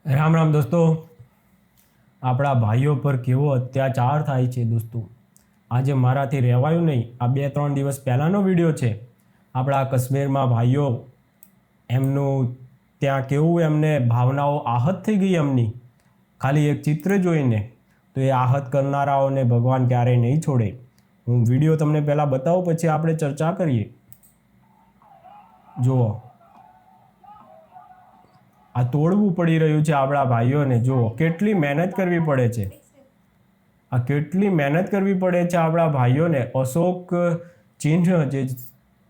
રામ રામ દોસ્તો, આપણા ભાઈઓ પર કેવો અત્યાચાર થાય છે દોસ્તો. આજે મારાથી રહેવાયું નહીં. આ 2-3 દિવસ પહેલાંનો વિડીયો છે. આપણા કાશ્મીરમાં ભાઈઓ એમનું ત્યાં કેવું એમને ભાવનાઓ આહત થઈ ગઈ એમની ખાલી એક ચિત્ર જોઈને. તો એ આહત કરનારાઓને ભગવાન ક્યારેય નહીં છોડે. હું વિડીયો તમને પહેલાં બતાવું, પછી આપણે ચર્ચા કરીએ. જુઓ, આ તોડવું પડી રહ્યું છે આપણા ભાઈઓને. જુઓ કેટલી મહેનત કરવી પડે છે. આ કેટલી મહેનત કરવી પડે છે આપણા ભાઈઓને. અશોક ચિહ્ન જે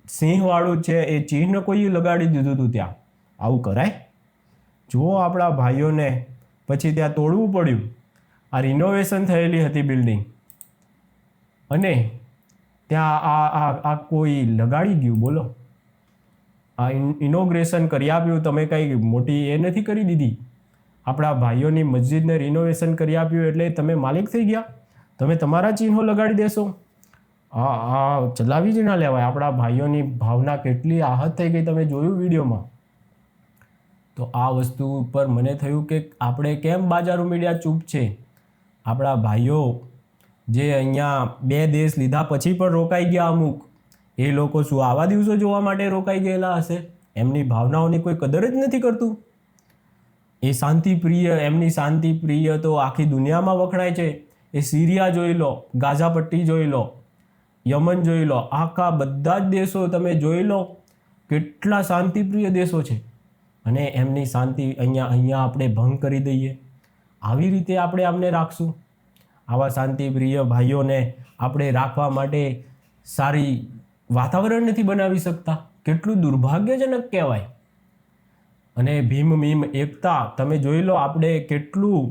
સિંહવાળું છે એ ચિહ્ન કોઈ લગાડી દીધું હતું ત્યાં. આવું કરાય? જુઓ આપણા ભાઈઓને પછી ત્યાં તોડવું પડ્યું. આ રિનોવેશન થયેલી હતી બિલ્ડિંગ અને ત્યાં આ કોઈ લગાડી ગયું. બોલો, આ ઇનોગ્રેશન કરી આપ્યું. તમે કંઈ મોટી એ નથી કરી દીધી. આપણા ભાઈઓની મસ્જિદને રિનોવેશન કરી આપ્યું એટલે તમે માલિક થઈ ગયા. તમે તમારા ચિહ્નો લગાડી દેશો? આ ચલાવી જ ના લેવાય. આપણા ભાઈઓની ભાવના કેટલી આહત થઈ ગઈ, તમે જોયું વિડીયોમાં. તો આ વસ્તુ પર મને થયું કે આપણે કેમ બાજારો મીડિયા ચૂપ છે. આપણા ભાઈઓ જે અહીંયા 2 દેશ લીધા પછી પણ રોકાઈ ગયા અમુક, એ લોકો શું આવા દિવસો જોવા માટે રોકાઈ ગયેલા હશે? એમની ભાવનાઓની કોઈ કદર જ નથી કરતું. એ શાંતિપ્રિય, એમની શાંતિપ્રિય તો આખી દુનિયામાં વખણાય છે. એ સિરિયા જોઈ લો, ગાઝા પટ્ટી જોઈ લો, યમન જોઈ લો, આખા બધા જ દેશો તમે જોઈ લો, કેટલા શાંતિપ્રિય દેશો છે. અને એમની શાંતિ અહીંયા આપણે ભંગ કરી દઈએ. આવી રીતે આપણે આમને રાખશું? આવા શાંતિપ્રિય ભાઈઓને આપણે રાખવા માટે સારી વાતાવરણ નથી બનાવી શકતા. કેટલું દુર્ભાગ્યજનક કહેવાય. અને ભીમ મીમ એકતા તમે જોઈ લો, આપણે કેટલું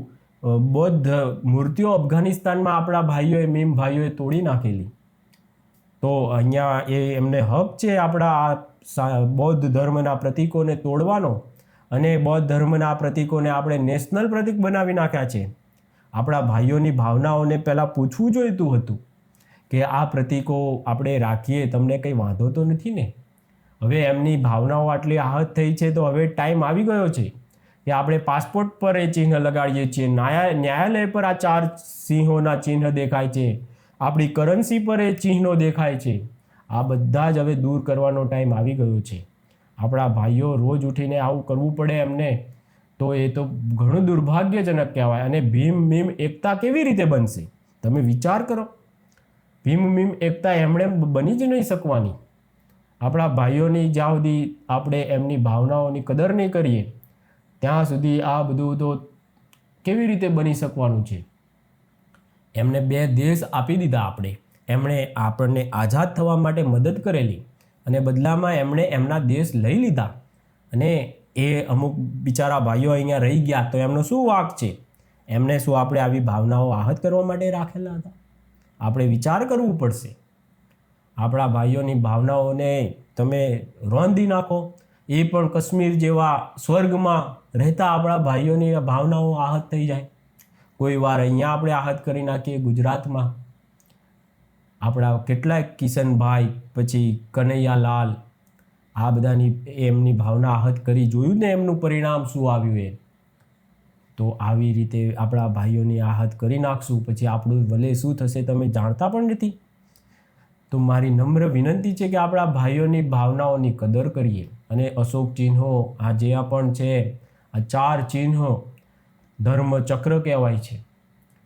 બૌદ્ધ મૂર્તિઓ અફઘાનિસ્તાનમાં આપણા ભાઈઓએ, મીમ ભાઈઓએ તોડી નાખેલી. તો અહીંયા એમને હક છે આપણા બૌદ્ધ ધર્મના પ્રતીકોને તોડવાનો. અને બૌદ્ધ ધર્મના પ્રતીકોને આપણે નેશનલ પ્રતીક બનાવી નાખ્યા છે. આપણા ભાઈઓની ભાવનાઓને પહેલાં પૂછવું જોઈતું હતું કે આ પ્રતીકો આપણે રાખીએ, તમને કંઈ વાંધો તો નથી ને? હવે એમની ભાવનાઓ આટલી આહત થઈ છે તો હવે ટાઈમ આવી ગયો છે કે આપણે પાસપોર્ટ પર એ ચિહ્ન લગાડીએ છીએ. ન્યાયાલય પર આ 4 સિંહોના ચિહ્ન દેખાય છે. આપણી કરન્સી પર એ ચિહ્નો દેખાય છે. આ બધા જ હવે દૂર કરવાનો ટાઈમ આવી ગયો છે. આપણા ભાઈઓ રોજ ઉઠીને આવું કરવું પડે એમને, તો એ તો ઘણું દુર્ભાગ્યજનક કહેવાય. અને ભીમ મીમ એકતા કેવી રીતે બનશે? તમે વિચાર કરો. ભીમ મીમ એકતા એમણે બની જ નહીં શકવાની. આપણા ભાઈઓની જ્યાં સુધી આપણે એમની ભાવનાઓની કદર નહીં કરીએ ત્યાં સુધી આ બધું તો કેવી રીતે બની શકવાનું છે? એમને 2 દેશ આપી દીધા આપણે. એમણે આપણને આઝાદ થવા માટે મદદ કરેલી અને બદલામાં એમણે એમના દેશ લઈ લીધા. અને એ અમુક બિચારા ભાઈઓ અહીંયા રહી ગયા તો એમનો શું વાંક છે? એમને શું આપણે આવી ભાવનાઓ આહત કરવા માટે રાખેલા હતા? આપણે વિચાર કરવું પડશે. આપણા ભાઈઓની ભાવનાઓને તમે રોંધી નાખો. એ પણ કાશ્મીર જેવા સ્વર્ગમાં રહેતા આપણા ભાઈઓની ભાવનાઓ આહત થઈ જાય. કોઈ વાર અહીંયા આપણે આહત કરી નાખીએ ગુજરાતમાં. આપણા કેટલાય કિશનભાઈ, પછી કનૈયાલાલ, આ બધાની એમની ભાવના આહત કરી. જોયું ને એમનું પરિણામ શું આવ્યું એ. તો આવી રીતે આપણા ભાઈઓની આહત કરી નાખશું પછી આપણું ભલે શું થશે તમે જાણતા પણ નથી. તો મારી નમ્ર વિનંતી છે કે આપણા ભાઈઓની ભાવનાઓની કદર કરીએ. અને અશોક ચિહ્નો આ જે પણ છે, આ 4 ચિહ્નો ધર્મચક્ર કહેવાય છે.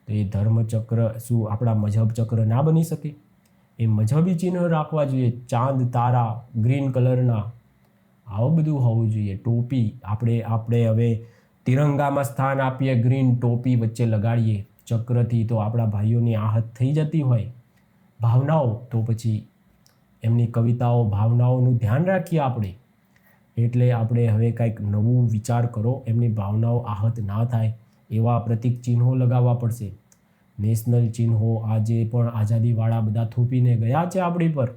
તો એ ધર્મચક્ર શું આપણા મજહબ ચક્ર ના બની શકે? એ મજહબી ચિહ્નો રાખવા જોઈએ. ચાંદ તારા ગ્રીન કલરના, આવું બધું હોવું જોઈએ. ટોપી આપણે હવે તિરંગામાં સ્થાન આપીએ, ગ્રીન ટોપી વચ્ચે લગાડીએ ચક્રથી. તો આપણા ભાઈઓની આહત થઈ જતી હોય ભાવનાઓ, તો પછી એમની કવિતાઓ, ભાવનાઓનું ધ્યાન રાખીએ આપણે. એટલે આપણે હવે કંઈક નવું વિચાર કરો. એમની ભાવનાઓ આહત ના થાય એવા પ્રતીક ચિહ્નો લગાવવા પડશે. નેશનલ ચિહ્નો આજે પણ આઝાદીવાળા બધા થોપીને ગયા છે આપણી પર.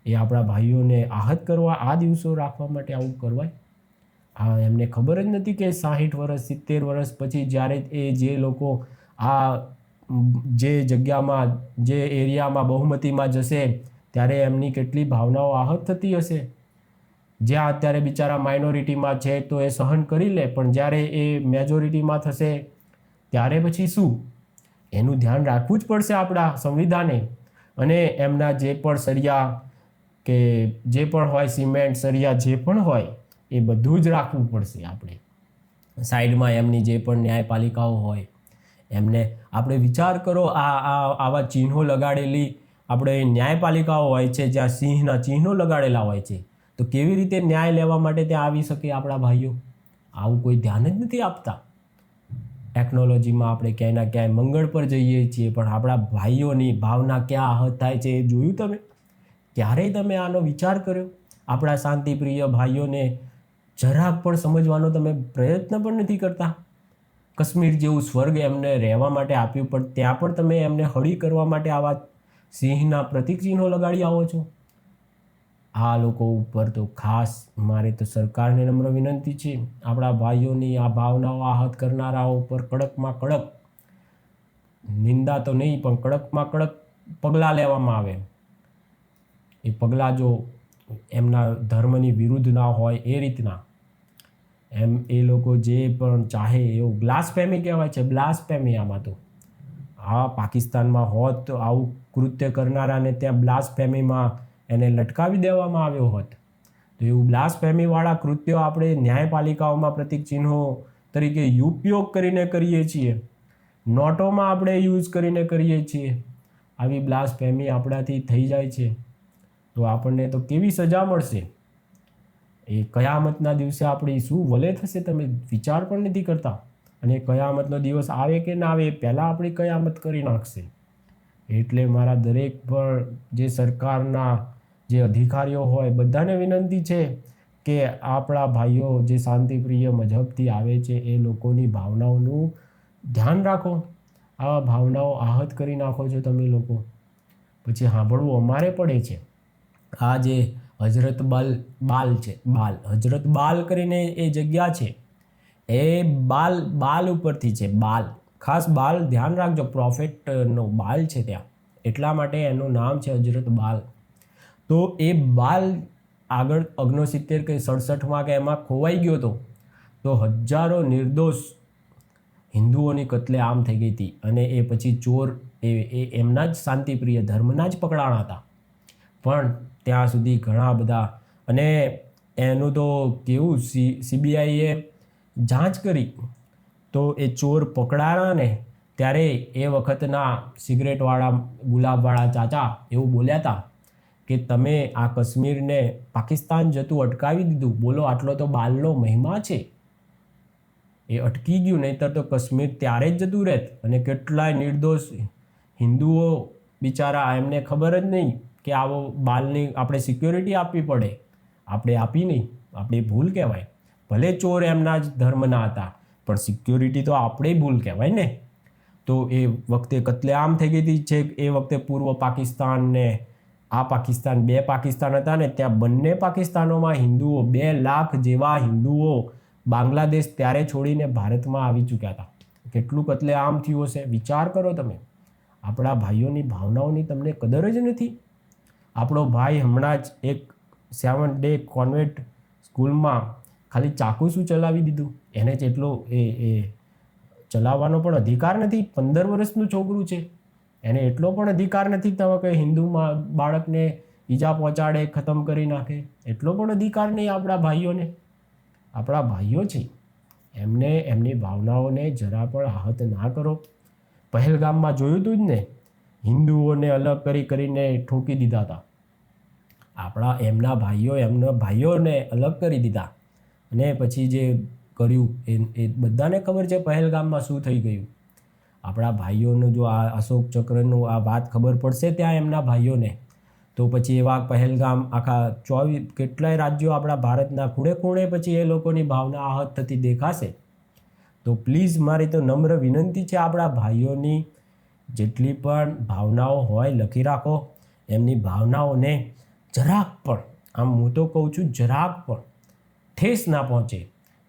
એ આપણા ભાઈઓને આહત કરવા આ દિવસો રાખવા માટે આવું કરવાય? હા, એમને ખબર જ નથી કે 60 વર્ષ 70 વર્ષ પછી જ્યારે એ જે લોકો આ જે જગ્યામાં, જે એરિયામાં બહુમતીમાં જશે ત્યારે એમની કેટલી ભાવનાઓ આહત થતી હશે. જ્યાં અત્યારે બિચારા માઇનોરિટીમાં છે તો એ સહન કરી લે, પણ જ્યારે એ મેજોરિટીમાં થશે ત્યારે પછી શું? એનું ધ્યાન રાખવું જ પડશે આપણા સંવિધાને. અને એમના જે પણ સળિયા કે જે પણ હોય, સિમેન્ટ સળિયા જે પણ હોય એ બધું જ રાખવું પડશે આપણે. સાઈડમાં એમની જે પણ ન્યાયપાલિકાઓ હોય એમને આપણે વિચાર કરો, આવા ચિહ્નો લગાડેલી આપણે ન્યાયપાલિકાઓ હોય છે જ્યાં સિંહના ચિહ્નો લગાડેલા હોય છે, તો કેવી રીતે ન્યાય લેવા માટે ત્યાં આવી શકે આપણા ભાઈઓ? આવું કોઈ ધ્યાન જ નથી આપતા. ટેકનોલોજીમાં આપણે ક્યાંય ના ક્યાંય મંગળ પર જઈએ છીએ, પણ આપણા ભાઈઓની ભાવના ક્યાં આહત થાય છે એ જોયું તમે? ક્યારેય તમે આનો વિચાર કર્યો? આપણા શાંતિપ્રિય ભાઈઓને જરાક પણ સમજવાનો તમે પ્રયત્ન પણ નથી કરતા. કાશ્મીર જેવું સ્વર્ગ એમને રહેવા માટે આપ્યું, પણ ત્યાં પણ તમે એમને હળી કરવા માટે આવા સિંહના પ્રતીક ચિહ્નો લગાડી આવો છો. આ લોકો ઉપર તો ખાસ મારે તો સરકારને નમ્ર વિનંતી છે, આપણા ભાઈઓની આ ભાવનાઓ આહત કરનારાઓ ઉપર કડકમાં કડક નિંદા તો નહીં પણ કડકમાં કડક પગલાં લેવામાં આવે. એ પગલાં જો એમના ધર્મની વિરુદ્ધ ના હોય એ રીતના, એમ એ લોકો જે પણ ચાહે એવું બ્લાસ્ફેમી કહેવાય છે, બ્લાસ્ફેમી. આમાં તો પાકિસ્તાનમાં હોત તો આવું કૃત્ય કરનારાને ત્યાં બ્લાસ્ફેમીમાં એને લટકાવી દેવામાં આવ્યો હોત. તો એવું બ્લાસ્ફેમીવાળા કૃત્યો આપણે ન્યાયપાલિકાઓમાં પ્રતીક ચિહ્નો તરીકે ઉપયોગ કરીને કરીએ છીએ, નોટોમાં આપણે યુઝ કરીને કરીએ છીએ. આવી બ્લાસ્ફેમી આપણાથી થઈ જાય છે તો આપણને તો કેવી સજા મળશે? એ કયામતના દિવસે આપણી શું વલે થશે તમે વિચાર પણ નથી કરતા. અને કયામતનો દિવસ આવે કે ના આવે એ પહેલાં આપણી કયામત કરી નાખશે. એટલે મારા દરેક પણ જે સરકારના જે અધિકારીઓ હોય બધાને વિનંતી છે કે આપણા ભાઈઓ જે શાંતિપ્રિય મજહબથી આવે છે એ લોકોની ભાવનાઓનું ધ્યાન રાખો. આવા ભાવનાઓ આહત કરી નાખો છો તમે લોકો, પછી સાંભળવું અમારે પડે છે. આ જે હજરત બાલ છે, હજરત બાલ કરીને એ જગ્યા છે, એ બાલ ઉપરથી છે. બાલ, ખાસ બાલ ધ્યાન રાખજો, પ્રોફેટનો બાલ છે ત્યાં, એટલા માટે એનું નામ છે હજરત બાલ. તો એ બાલ આગળ 69 કે 67માં કે એમાં ખોવાઈ ગયો હતો, તો હજારો નિર્દોષ હિન્દુઓની કત્લેઆમ થઈ ગઈ હતી. અને એ પછી ચોર એ એમના જ શાંતિપ્રિય ધર્મના જ પકડાણા હતા. પણ ત્યાં સુધી ઘણા બધા, અને એનું તો કેવું, CBIએ જાંચ કરી તો એ ચોર પકડાણા ને ત્યારે એ વખતના સિગરેટવાળા ગુલાબવાળા ચાચા એવું બોલ્યા હતા કે તમે આ કાશ્મીરને પાકિસ્તાન જતું અટકાવી દીધું, બોલો આટલો તો બાલનો મહિમા છે. એ અટકી ગયું, નહીંતર તો કાશ્મીર ત્યારે જ જતું રહેત. અને કેટલાય નિર્દોષ હિન્દુઓ બિચારા, એમને ખબર જ નહીં કે આવો બાલની આપણે સિક્યોરિટી આપવી પડે, આપણે આપી નહીં, આપણી ભૂલ કહેવાય. ભલે ચોર એમના જ ધર્મના હતા, પણ સિક્યોરિટી તો આપણે ભૂલ કહેવાય ને. તો એ વખતે કત્લેઆમ થઈ ગઈ હતી. છે એ વખતે પૂર્વ પાકિસ્તાન ને આ પાકિસ્તાન, 2 પાકિસ્તાન હતા ને ત્યાં બંને પાકિસ્તાનોમાં હિન્દુઓ 2 લાખ જેવા હિન્દુઓ બાંગ્લાદેશ ત્યારે છોડીને ભારતમાં આવી ચૂક્યા હતા. કેટલું કત્લેઆમ થયું હશે વિચાર કરો તમે. આપણા ભાઈઓની ભાવનાઓની તમને કદર જ નથી. આપણો ભાઈ હમણાં જ એક 7 ડે કોન્વેન્ટ સ્કૂલમાં ખાલી ચાકુ શું ચલાવી દીધું, એને જેટલો એ ચલાવવાનો પણ અધિકાર નથી. 15 વર્ષનું છોકરું છે, એને એટલો પણ અધિકાર નથી કે હિન્દુમાં બાળકને ઈજા પહોંચાડે, ખતમ કરી નાખે. એટલો પણ અધિકાર નહીં આપણા ભાઈઓને. આપણા ભાઈઓ છે, એમને એમની ભાવનાઓને જરા પણ આહત ના કરો. પહેલગામમાં જોયું હતું જ ને, હિન્દુઓને અલગ કરીને ઠોકી દીધા હતા. એમના ભાઈઓને અલગ કરી દીધા. અને પછી જે કર્યું એ બધાને ખબર છે પહેલગામમાં શું થઈ ગયું. આપણા ભાઈઓનું જો આ અશોક ચક્રનું આ વાત ખબર પડશે ત્યાં એમના ભાઈઓને, તો પછી એવા પહેલગામ આખા 24 કેટલાય રાજ્યો આપણા ભારતના ખૂણે ખૂણે પછી એ લોકોની ભાવના આહત થતી દેખાશે. તો પ્લીઝ મારી તો નમ્ર વિનંતી છે, આપણા ભાઈઓની જેટલી પણ ભાવનાઓ હોય લખી રાખો. એમની ભાવનાઓને જરાક પણ, આમ હું તો કહું છું જરાક પણ ઠેસ ના પહોંચે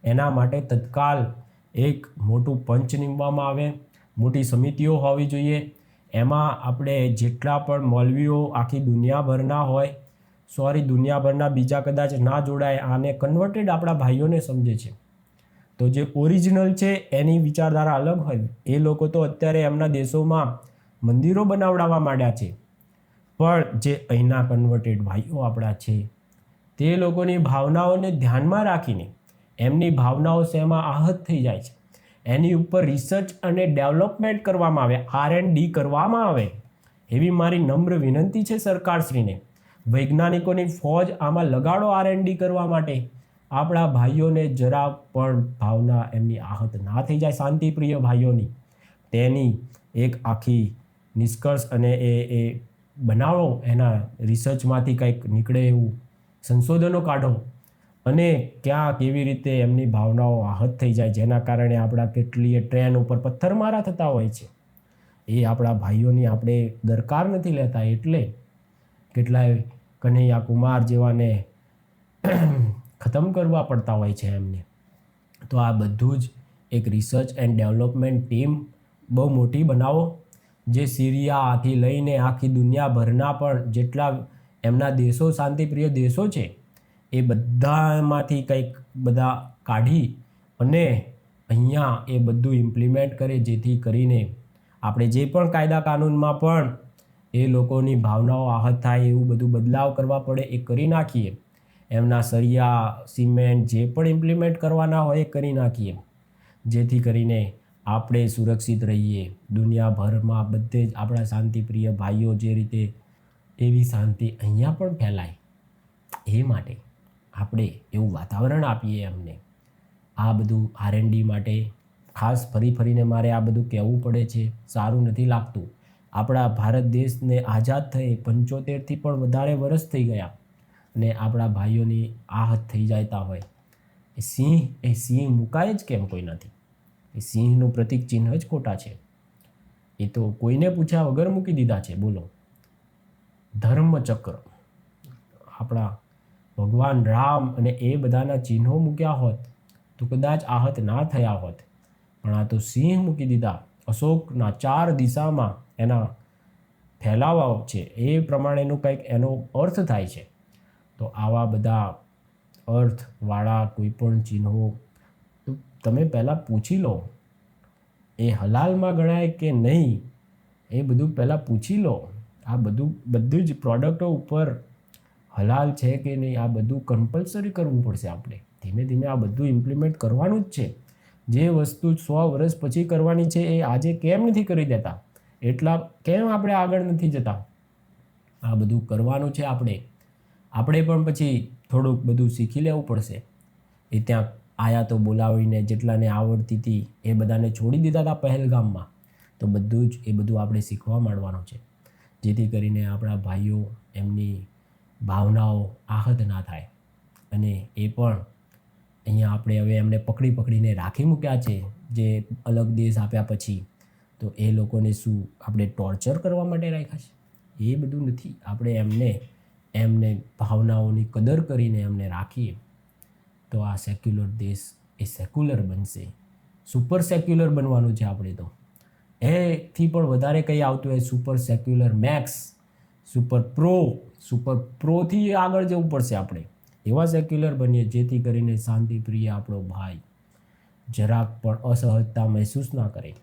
એના માટે તત્કાલ એક મોટું પંચ નીમવામાં આવે. મોટી સમિતિઓ હોવી જોઈએ. એમાં આપણે જેટલા પણ મૌલવીઓ આખી દુનિયાભરના હોય સોરી, દુનિયાભરના બીજા કદાચ ના જોડાય, આને કન્વર્ટેડ આપણા ભાઈઓને સમજે છે. તો જે ઓરિજિનલ છે એની વિચારધારા અલગ હોય. એ લોકો તો અત્યારે એમના દેશોમાં મંદિરો બનાવડાવવા માંડ્યા છે. પણ જે અહીંના કન્વર્ટેડ ભાઈઓ આપણા છે તે લોકોની ભાવનાઓને ધ્યાનમાં રાખીને, એમની ભાવનાઓ શેમાં આહત થઈ જાય છે એની ઉપર રિસર્ચ અને ડેવલપમેન્ટ કરવામાં આવે, R&D કરવામાં આવે, એવી મારી નમ્ર વિનંતી છે સરકારશ્રીને. વૈજ્ઞાનિકોની ફોજ આમાં લગાડો R&D કરવા માટે. આપણા ભાઈઓને જરા પણ ભાવના એમની આહત ના થઈ જાય, શાંતિપ્રિય ભાઈઓની, તેની એક આખી નિષ્કર્ષ અને એ બનાવો, એના રિસર્ચમાંથી કંઈક નીકળે એવું સંશોધનો કાઢો, અને ક્યાં કેવી રીતે એમની ભાવનાઓ આહત થઈ જાય, જેના કારણે આપણા કેટલીય ટ્રેન ઉપર પથ્થરમારા થતા હોય છે. એ આપણા ભાઈઓની આપણે દરકાર નથી લેતા, એટલે કેટલાય કનૈયા કુમાર જેવાને ખતમ કરવા પડતા હોય છે એમને. તો આ બધું જ એક રિસર્ચ એન્ડ ડેવલપમેન્ટ ટીમ બહુ મોટી બનાવો, જે સિરિયાથી લઈને આખી દુનિયાભરના પણ જેટલા એમના દેશો, શાંતિપ્રિય દેશો છે, એ બધામાંથી કંઈક બધા કાઢી અને અહીંયા એ બધું ઇમ્પ્લિમેન્ટ કરે, જેથી કરીને આપણે જે પણ કાયદા કાનૂનમાં પણ એ લોકોની ભાવનાઓ આહત થાય એવું બધું બદલાવ કરવા પડે એ કરી નાખીએ. એમના સળિયા, સિમેન્ટ જે પણ ઇમ્પ્લિમેન્ટ કરવાના હોય એ કરી નાખીએ, જેથી કરીને આપણે સુરક્ષિત રહીએ. દુનિયાભરમાં બધે જ આપણા શાંતિપ્રિય ભાઈઓ જે રીતે, એવી શાંતિ અહીંયા પણ ફેલાય, એ માટે આપણે એવું વાતાવરણ આપીએ એમને. આ બધું R&D માટે ખાસ ફરીને મારે આ બધું કહેવું પડે છે, સારું નથી લાગતું. આપણા ભારત દેશને આઝાદ થઈ 75થી પણ વધારે વર્ષ થઈ ગયા, અને આપણા ભાઈઓની આહત થઈ જતા હોય. એ સિંહ મુકાય જ કેમ કોઈ નથી? એ સિંહનું પ્રતીક ચિહ્ન જ ખોટા છે. એ તો કોઈને પૂછ્યા વગર મૂકી દીધા છે. બોલો, ધર્મચક્ર આપણા ભગવાન રામ અને એ બધાના ચિહ્નો મૂક્યા હોત તો કદાચ આહત ના થયા હોત, પણ આ તો સિંહ મૂકી દીધા. અશોકના 4 દિશામાં એના ફેલાવા છે, એ પ્રમાણેનું કંઈક એનો અર્થ થાય છે. તો આવા બધા અર્થવાળા કોઈ પણ ચિહ્નો તમે પહેલાં પૂછી લો, એ હલાલમાં ગણાય કે નહીં, એ બધું પહેલાં પૂછી લો. આ બધું જ પ્રોડક્ટો ઉપર હલાલ છે કે નહીં, આ બધું કમ્પલસરી કરવું પડશે આપણે. ધીમે ધીમે આ બધું ઇમ્પ્લિમેન્ટ કરવાનું જ છે. જે વસ્તુ 100 વર્ષ પછી કરવાની છે એ આજે કેમ નથી કરી દેતા? એટલા કેમ આપણે આગળ નથી જતા? આ બધું કરવાનું છે આપણે પણ પછી થોડુંક બધું શીખી લેવું પડશે. એ ત્યાં આયાતો બોલાવીને જેટલાને આવડતી હતી એ બધાને છોડી દીધા હતા પહેલગામમાં. તો એ બધું આપણે શીખવા માંડવાનું છે, જેથી કરીને આપણા ભાઈઓ એમની ભાવનાઓ આહત ના થાય. અને એ પણ અહીંયા આપણે હવે એમને પકડીને રાખી મૂક્યા છે, જે અલગ દેશ આપ્યા પછી. તો એ લોકોને શું આપણે ટોર્ચર કરવા માટે રાખ્યા છે? એ બધું નથી. આપણે એમને ભાવનાઓની કદર કરીને એમને રાખીએ તો આ સેક્યુલર દેશ એ સેક્યુલર બનશે. સુપર સેક્યુલર બનવાનું છે આપણે તો. એથી પણ વધારે કંઈ આવતું હોય, સુપર સેક્યુલર મેક્સ, સુપર પ્રોથી આગળ જવું પડશે આપણે. એવા સેક્યુલર બનીએ જેથી કરીને શાંતિપ્રિય આપણો ભાઈ જરાક પણ અસહજતા મહેસૂસ ના કરે.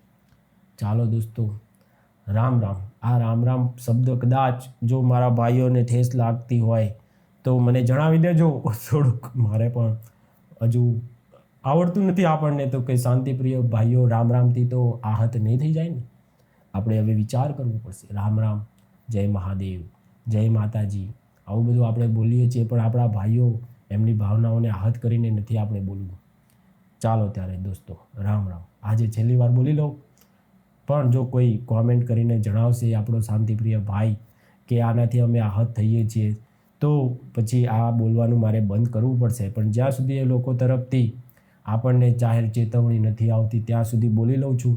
ચાલો દોસ્તો, રામ રામ. આ રામ શબ્દ કદાચ જો મારા ભાઈઓને ઠેસ લાગતી હોય તો મને જણાવી દેજો. થોડુંક મારે પણ હજુ આવડતું નથી આપણને તો કે શાંતિપ્રિય ભાઈઓ રામથી તો આહત નહીં થઈ જાય ને. આપણે હવે વિચાર કરવો પડશે. રામ, જય મહાદેવ, જય માતાજી, આવું બધું આપણે બોલીએ છીએ, પણ આપણા ભાઈઓ એમની ભાવનાઓને આહત કરીને નથી આપણે બોલવું. ચાલો ત્યારે દોસ્તો, રામ. આજે છેલ્લી વાર બોલી લઉં, પણ જો કોઈ કોમેન્ટ કરીને જણાવશે આપણો શાંતિપ્રિય ભાઈ કે આનાથી અમે આહત થઈએ છીએ, તો પછી આ બોલવાનું મારે બંધ કરવું પડશે. પણ જ્યાં સુધી એ લોકો તરફથી આપણને જાહેર ચેતવણી નથી આવતી ત્યાં સુધી બોલી લઉં છું.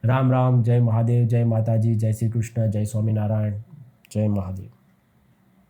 રામ, જય મહાદેવ, જય માતાજી, જય શ્રી કૃષ્ણ, જય સ્વામિનારાયણ, જય મહાદેવ.